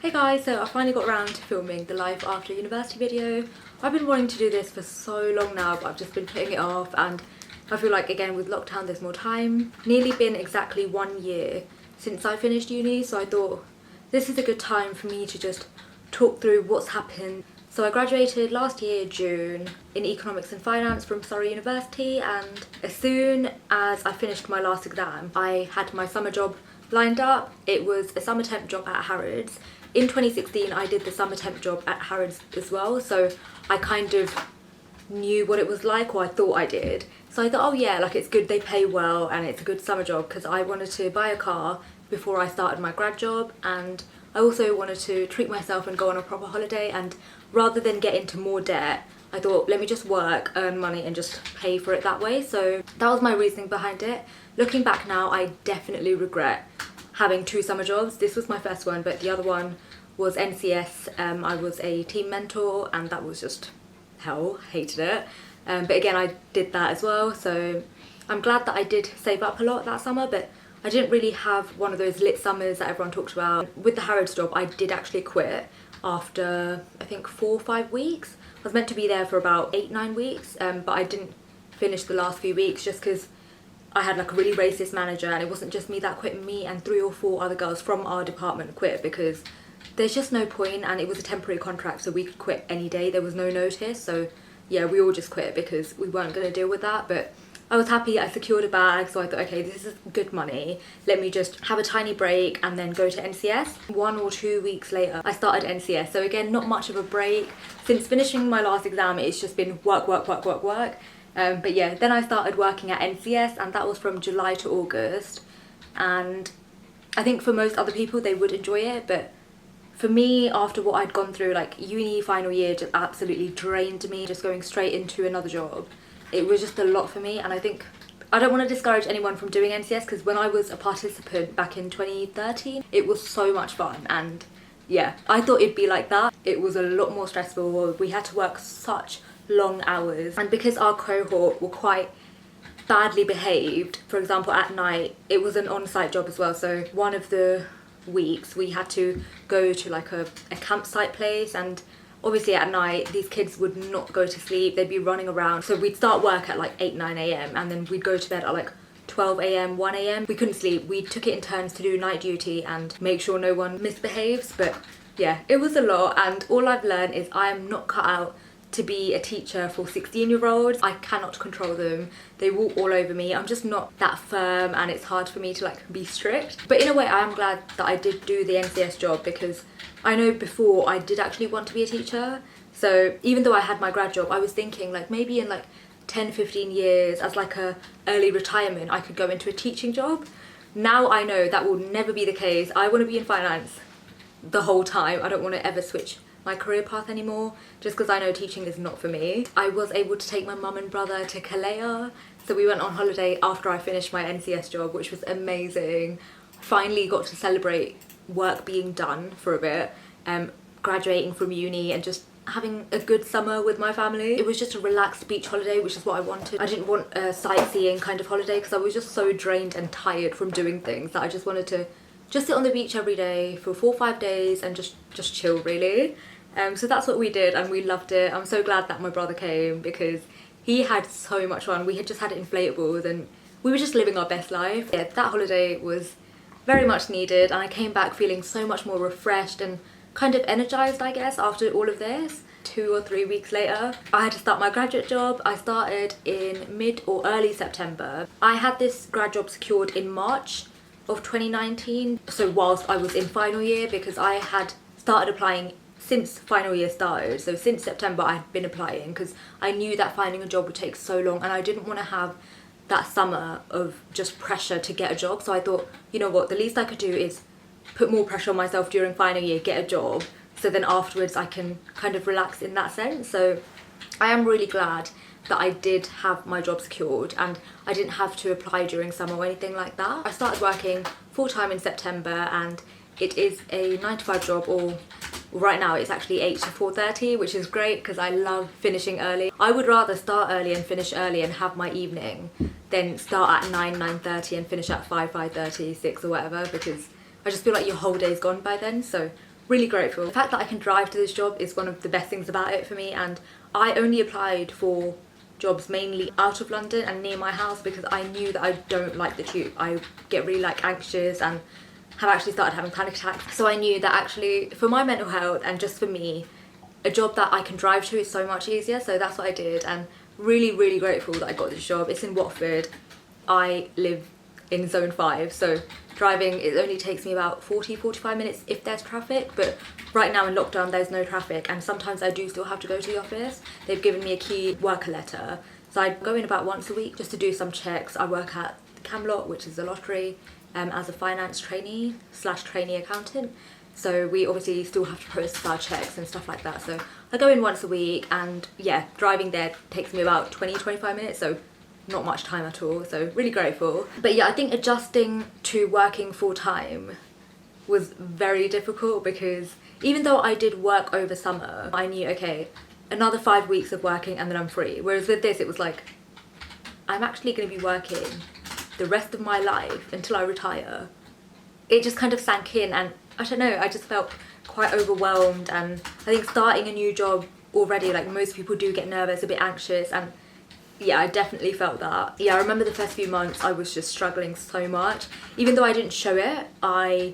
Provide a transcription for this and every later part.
Hey guys, so I finally got around to filming the life after university video. I've been wanting to do this for so long now, but I've just been putting it off, and I feel like again with lockdown there's more time. Nearly been exactly 1 year since I finished uni, so I thought this is a good time for me to just talk through what's happened. So I graduated last year, June, in Economics and Finance from Surrey University, and as soon as I finished my last exam, I had my summer job lined up. It was a summer temp job at Harrods. In 2016, I did the summer temp job at Harrods as well, so I kind of knew what it was like, or I thought I did. So I thought, oh yeah, like it's good, they pay well, and it's a good summer job, because I wanted to buy a car before I started my grad job, and I also wanted to treat myself and go on a proper holiday, and rather than get into more debt, I thought, let me just work, earn money, and just pay for it that way. So that was my reasoning behind it. Looking back now, I definitely regret having 2 summer jobs. This was my first one, but the other one was NCS. I was a team mentor, and that was just hell, hated it. But again, I did that as well, so I'm glad that I did save up a lot that summer, but I didn't really have one of those lit summers that everyone talks about. With the Harrods job, I did actually quit after I think 4 or 5 weeks. I was meant to be there for about 8-9 weeks, but I didn't finish the last few weeks just because I had like a really racist manager, and it wasn't just me that quit. Me and 3 or 4 other girls from our department quit because there's just no point, and it was a temporary contract, so we could quit any day. There was no notice, so yeah, we all just quit because we weren't going to deal with that. But I was happy. I secured a bag, so I thought, okay, this is good money, let me just have a tiny break and then go to NCS. 1 or 2 weeks later I started NCS, so again, not much of a break. Since finishing my last exam, it's just been work. But yeah, then I started working at NCS, and that was from July to August. And I think for most other people they would enjoy it, but for me, after what I'd gone through, like uni final year just absolutely drained me, just going straight into another job. It was just a lot for me, and I think I don't want to discourage anyone from doing NCS, because when I was a participant back in 2013, it was so much fun, and yeah, I thought it'd be like that. It was a lot more stressful. We had to work such long hours, and because our cohort were quite badly behaved, for example at night, it was an on-site job as well, so one of the weeks we had to go to like a campsite place, and obviously at night these kids would not go to sleep, they'd be running around. So we'd start work at like 8-9 a.m. and then we'd go to bed at like 12 a.m, 1 a.m. We couldn't sleep. We took it in turns to do night duty and make sure no one misbehaves. But yeah, it was a lot, and all I've learned is I am not cut out to be a teacher for 16-year-olds. I cannot control them. They walk all over me. I'm just not that firm, and it's hard for me to like be strict. But in a way, I am glad that I did do the NCS job, because I know before I did actually want to be a teacher. So even though I had my grad job, I was thinking like maybe in like 10-15 years as like a early retirement I could go into a teaching job. Now I know that will never be the case. I want to be in finance the whole time. I don't want to ever switch my career path anymore, just because I know teaching is not for me. I was able to take my mum and brother to Calais, so we went on holiday after I finished my NCS job, which was amazing. Finally got to celebrate work being done for a bit, graduating from uni and just having a good summer with my family. It was just a relaxed beach holiday, which is what I wanted. I didn't want a sightseeing kind of holiday, because I was just so drained and tired from doing things that I just wanted to just sit on the beach every day for 4 or 5 days and just chill really. So that's what we did, and we loved it. I'm so glad that my brother came, because he had so much fun. We had just had inflatables and we were just living our best life. Yeah, that holiday was very much needed, and I came back feeling so much more refreshed and kind of energized, I guess, after all of this. 2 or 3 weeks later, I had to start my graduate job. I started in mid or early September. I had this grad job secured in March of 2019, so whilst I was in final year, because I had started applying since final year started. So since September I had been applying, because I knew that finding a job would take so long, and I didn't want to have that summer of just pressure to get a job. So I thought, you know what, the least I could do is put more pressure on myself during final year, get a job, so then afterwards I can kind of relax in that sense. So I am really glad that I did have my job secured, and I didn't have to apply during summer or anything like that. I started working full-time in September, and it is a 9-to-5 job, or right now it's actually 8 to 4:30, which is great because I love finishing early. I would rather start early and finish early and have my evening than start at 9-9:30 and finish at 5:30, 6 or whatever, because I just feel like your whole day's gone by then. So really grateful. The fact that I can drive to this job is one of the best things about it for me, and I only applied for jobs mainly out of London and near my house because I knew that I don't like the tube. I get really like anxious and have actually started having panic attacks. So I knew that actually for my mental health and just for me, a job that I can drive to is so much easier. So that's what I did, and really grateful that I got this job. It's in Watford. I live in zone 5, so driving, it only takes me about 40-45 minutes if there's traffic, but right now in lockdown there's no traffic, and sometimes I do still have to go to the office. They've given me a key worker letter, so I go in about once a week just to do some checks. I work at Camelot, which is a lottery, as a finance trainee / trainee accountant, so we obviously still have to process our checks and stuff like that. So I go in once a week, and yeah, driving there takes me about 20-25 minutes, so not much time at all, so really grateful. But yeah, I think adjusting to working full-time was very difficult because even though I did work over summer, I knew, okay, another 5 weeks of working and then I'm free. Whereas with this, it was like, I'm actually going to be working the rest of my life until I retire. It just kind of sank in, and I don't know, I just felt quite overwhelmed, and I think starting a new job already, like most people do, get nervous, a bit anxious, and yeah, I definitely felt that. Yeah, I remember the first few months I was just struggling so much. Even though I didn't show it, I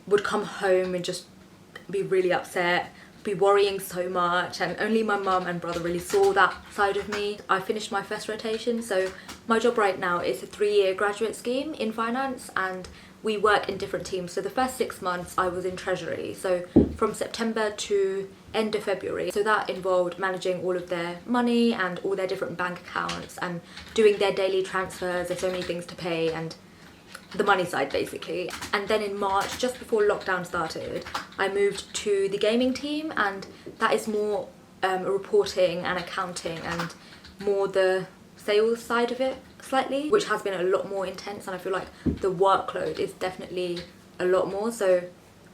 would come home and just be really upset, be worrying so much, and only my mum and brother really saw that side of me. I finished my first rotation, so my job right now is a 3-year graduate scheme in finance, and we work in different teams. So the first 6 months I was in treasury, so from September to end of February. So that involved managing all of their money and all their different bank accounts and doing their daily transfers. There's so many things to pay, and the money side basically. And then in March, just before lockdown started, I moved to the gaming team, and that is more reporting and accounting and more the sales side of it slightly, which has been a lot more intense, and I feel like the workload is definitely a lot more. So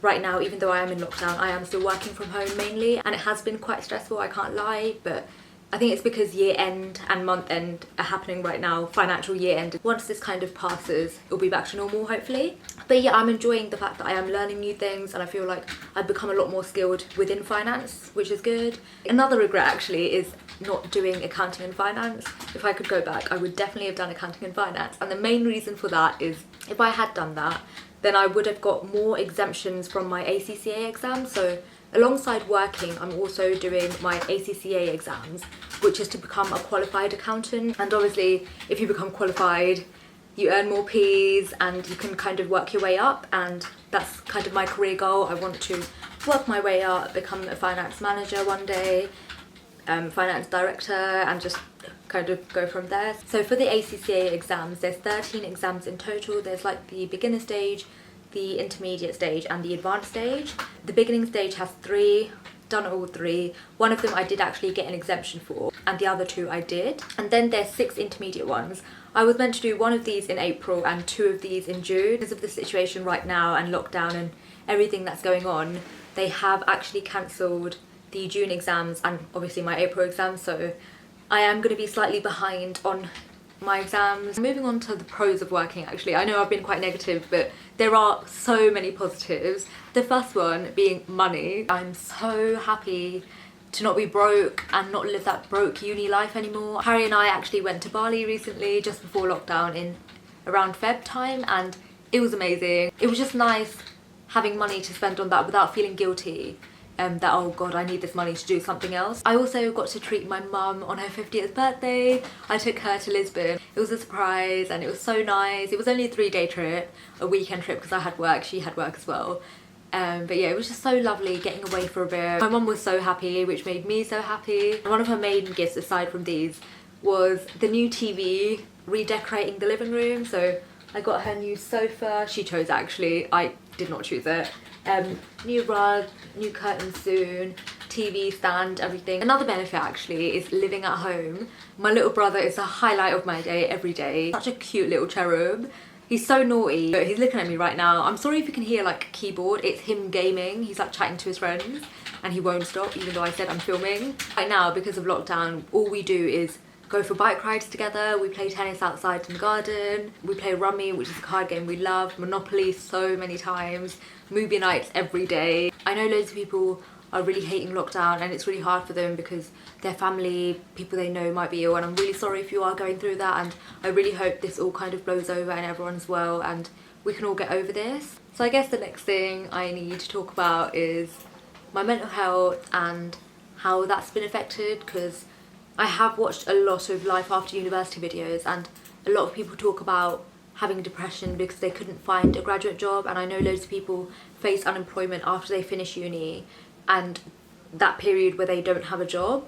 right now, even though I am in lockdown, I am still working from home mainly, and it has been quite stressful, I can't lie, but I think it's because year end and month end are happening right now, financial year end. Once this kind of passes, it'll be back to normal hopefully. But yeah, I'm enjoying the fact that I am learning new things, and I feel like I've become a lot more skilled within finance, which is good. Another regret actually is not doing accounting and finance. If I could go back, I would definitely have done accounting and finance, and the main reason for that is if I had done that, then I would have got more exemptions from my ACCA exam. So alongside working, I'm also doing my ACCA exams, which is to become a qualified accountant. And obviously, if you become qualified, you earn more Ps and you can kind of work your way up. And that's kind of my career goal. I want to work my way up, become a finance manager one day, finance director, and just kind of go from there. So for the ACCA exams, there's 13 exams in total. There's like the beginner stage, the intermediate stage, and the advanced stage. The beginning stage has 3, done all 3. One of them I did actually get an exemption for, and the other 2 I did. And then there's 6 intermediate ones. I was meant to do 1 of these in April and 2 of these in June. Because of the situation right now and lockdown and everything that's going on, they have actually cancelled the June exams and obviously my April exams, so I am going to be slightly behind on my exams. Moving on to the pros of working actually. I know I've been quite negative, but there are so many positives. The first one being money. I'm so happy to not be broke and not live that broke uni life anymore. Harry and I actually went to Bali recently, just before lockdown in around Feb time, and it was amazing. It was just nice having money to spend on that without feeling guilty. That, oh god, I need this money to do something else. I also got to treat my mum on her 50th birthday. I took her to Lisbon. It was a surprise and it was so nice. It was only a 3-day trip, a weekend trip because I had work, she had work as well. But yeah, it was just so lovely getting away for a bit. My mum was so happy, which made me so happy. One of her main gifts, aside from these, was the new TV, redecorating the living room. So I got her new sofa. She chose actually, I did not choose it. New rug, new curtains soon, TV stand, everything. Another benefit actually is living at home. My little brother is the highlight of my day every day. Such a cute little cherub. He's so naughty. He's looking at me right now. I'm sorry if you can hear like keyboard. It's him gaming. He's like chatting to his friends and he won't stop even though I said I'm filming. Right now, because of lockdown, all we do is go for bike rides together. We play tennis outside in the garden. We play Rummy, which is a card game we love. Monopoly so many times. Movie nights every day. I know loads of people are really hating lockdown and it's really hard for them because their family, people they know might be ill, and I'm really sorry if you are going through that, and I really hope this all kind of blows over and everyone's well and we can all get over this. So I guess the next thing I need to talk about is my mental health and how that's been affected, because I have watched a lot of life after university videos and a lot of people talk about having depression because they couldn't find a graduate job, and I know loads of people face unemployment after they finish uni, and that period where they don't have a job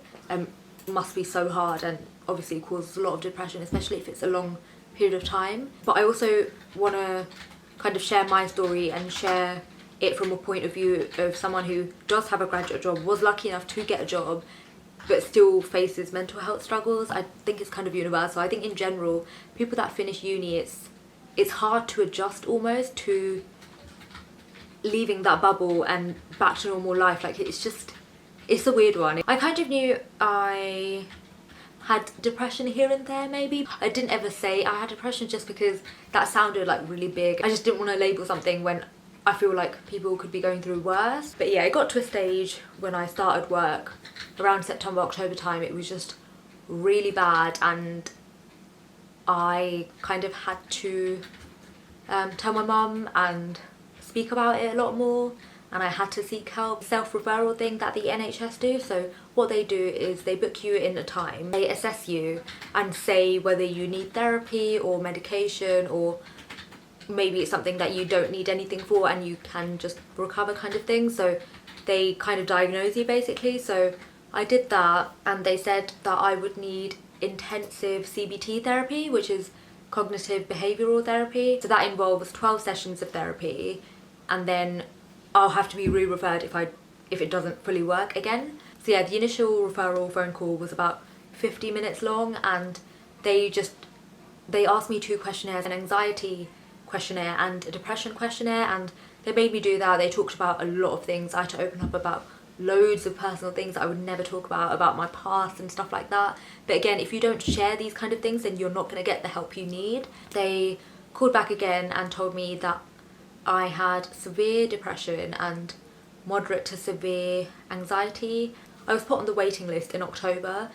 must be so hard and obviously causes a lot of depression, especially if it's a long period of time. But I also want to kind of share my story and share it from a point of view of someone who does have a graduate job, was lucky enough to get a job, but still faces mental health struggles. I think it's kind of universal. I think in general, people that finish uni, it's hard to adjust almost to leaving that bubble and back to normal life. Like it's a weird one. I kind of knew I had depression here and there maybe. I didn't ever say I had depression just because that sounded like really big. I just didn't want to label something when I feel like people could be going through worse. But yeah, it got to a stage when I started work around September, October time. It was just really bad and I kind of had to tell my mum and speak about it a lot more, and I had to seek help. Self-referral thing that the NHS do. So what they do is they book you in a time, they assess you and say whether you need therapy or medication, or maybe it's something that you don't need anything for and you can just recover kind of thing. So they kind of diagnose you basically. So I did that and they said that I would need intensive CBT therapy, which is cognitive behavioural therapy. So that involves 12 sessions of therapy, and then I'll have to be re-referred if it doesn't fully work again. So yeah, the initial referral phone call was about 50 minutes long, and they asked me 2 questionnaires, an anxiety questionnaire and a depression questionnaire, and they made me do that. They talked about a lot of things. I had to open up about loads of personal things that I would never talk about my past and stuff like that. But again, if you don't share these kind of things, then you're not going to get the help you need. They called back again and told me that I had severe depression and moderate to severe anxiety. I was put on the waiting list in October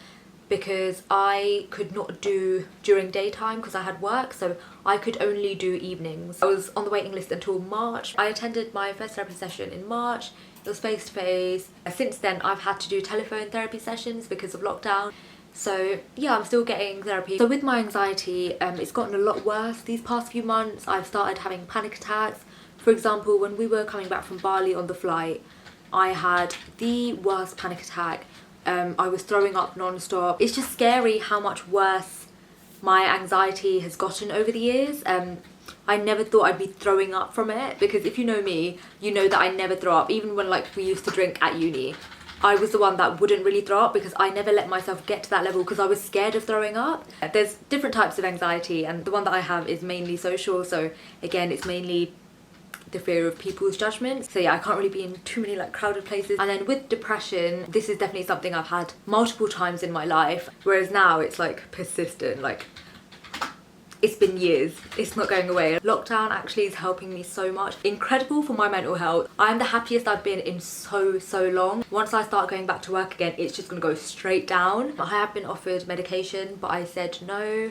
because I could not do during daytime because I had work, so I could only do evenings. I was on the waiting list until March. I attended my first therapy session in March. It was face to face. Since then I've had to do telephone therapy sessions because of lockdown. So yeah, I'm still getting therapy. So with my anxiety, it's gotten a lot worse these past few months. I've started having panic attacks. For example, when we were coming back from Bali on the flight, I had the worst panic attack. I was throwing up non-stop. It's just scary how much worse my anxiety has gotten over the years. I never thought I'd be throwing up from it, because if you know me, you know that I never throw up. Even when like we used to drink at uni, I was the one that wouldn't really throw up because I never let myself get to that level because I was scared of throwing up. There's different types of anxiety, and the one that I have is mainly social. So again, it's mainly the fear of people's judgment. So yeah, I can't really be in too many like crowded places. And then with depression, this is definitely something I've had multiple times in my life, whereas now it's like persistent. Like it's been years, it's not going away. Lockdown actually is helping me so much. Incredible for my mental health. I'm the happiest I've been in so long. Once I start going back to work again, it's just gonna go straight down. I have been offered medication, but I said no,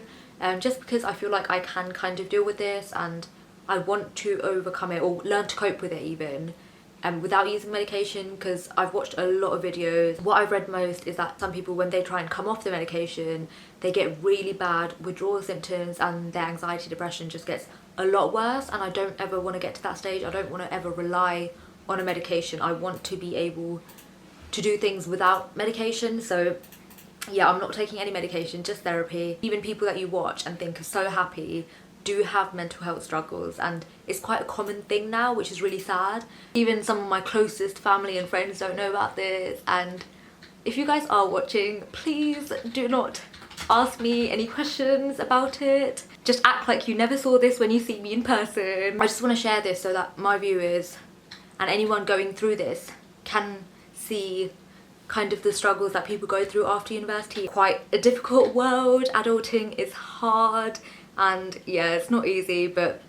just because I feel like I can kind of deal with this and I want to overcome it, or learn to cope with it even, without using medication, because I've watched a lot of videos. What I've read most is that some people, when they try and come off the medication, they get really bad withdrawal symptoms and their anxiety, depression just gets a lot worse, and I don't ever want to get to that stage. I don't want to ever rely on a medication. I want to be able to do things without medication. So yeah, I'm not taking any medication, just therapy. Even people that you watch and think are so happy do have mental health struggles, and it's quite a common thing now, which is really sad. Even some of my closest family and friends don't know about this, and if you guys are watching, please do not ask me any questions about it. Just act like you never saw this when you see me in person. I just want to share this so that my viewers and anyone going through this can see kind of the struggles that people go through after university. Quite a difficult world. Adulting is hard. And yeah, it's not easy, but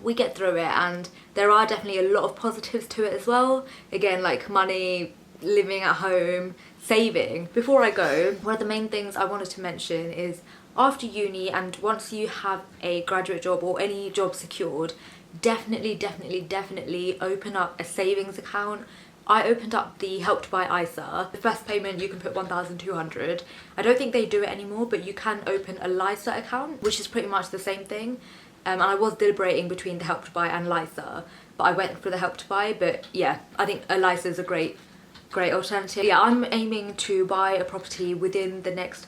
we get through it, and there are definitely a lot of positives to it as well. Again, like money, living at home, saving. Before I go, one of the main things I wanted to mention is after uni and once you have a graduate job or any job secured, definitely open up a savings account. I opened up the Help to Buy ISA. The first payment you can put 1,200. I don't think they do it anymore, but you can open a LISA account, which is pretty much the same thing. And I was deliberating between the Help to Buy and LISA, but I went for the Help to Buy. But yeah, I think a LISA is a great alternative. Yeah, I'm aiming to buy a property within the next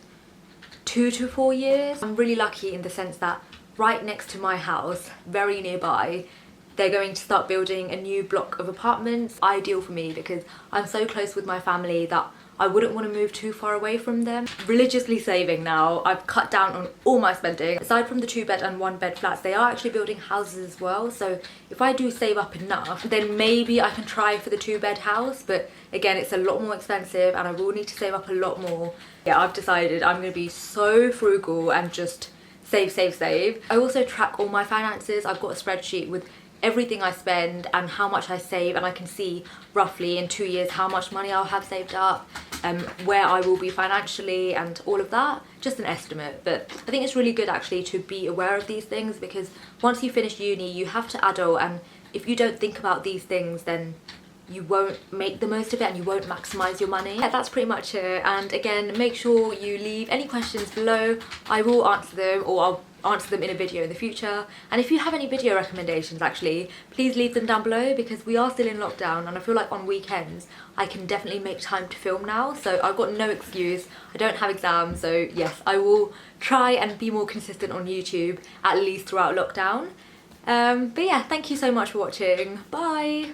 2 to 4 years. I'm really lucky in the sense that right next to my house, very nearby, they're going to start building a new block of apartments. Ideal for me because I'm so close with my family that I wouldn't want to move too far away from them. Religiously saving now. I've cut down on all my spending. Aside from the 2-bed and 1-bed flats, they are actually building houses as well. So if I do save up enough, then maybe I can try for the 2-bed house. But again, it's a lot more expensive and I will need to save up a lot more. Yeah, I've decided I'm going to be so frugal and just save. I also track all my finances. I've got a spreadsheet with everything I spend and how much I save, and I can see roughly in 2 years how much money I'll have saved up, where I will be financially and all of that. Just an estimate, but I think it's really good actually to be aware of these things because once you finish uni you have to adult, and if you don't think about these things then you won't make the most of it and you won't maximize your money. Yeah, that's pretty much it. And again, make sure you leave any questions below. I will answer them, or I'll answer them in a video in the future. And if you have any video recommendations actually, please leave them down below because we are still in lockdown and I feel like on weekends I can definitely make time to film now, so I've got no excuse. I don't have exams, so yes, I will try and be more consistent on YouTube at least throughout lockdown. But yeah, thank you so much for watching. Bye!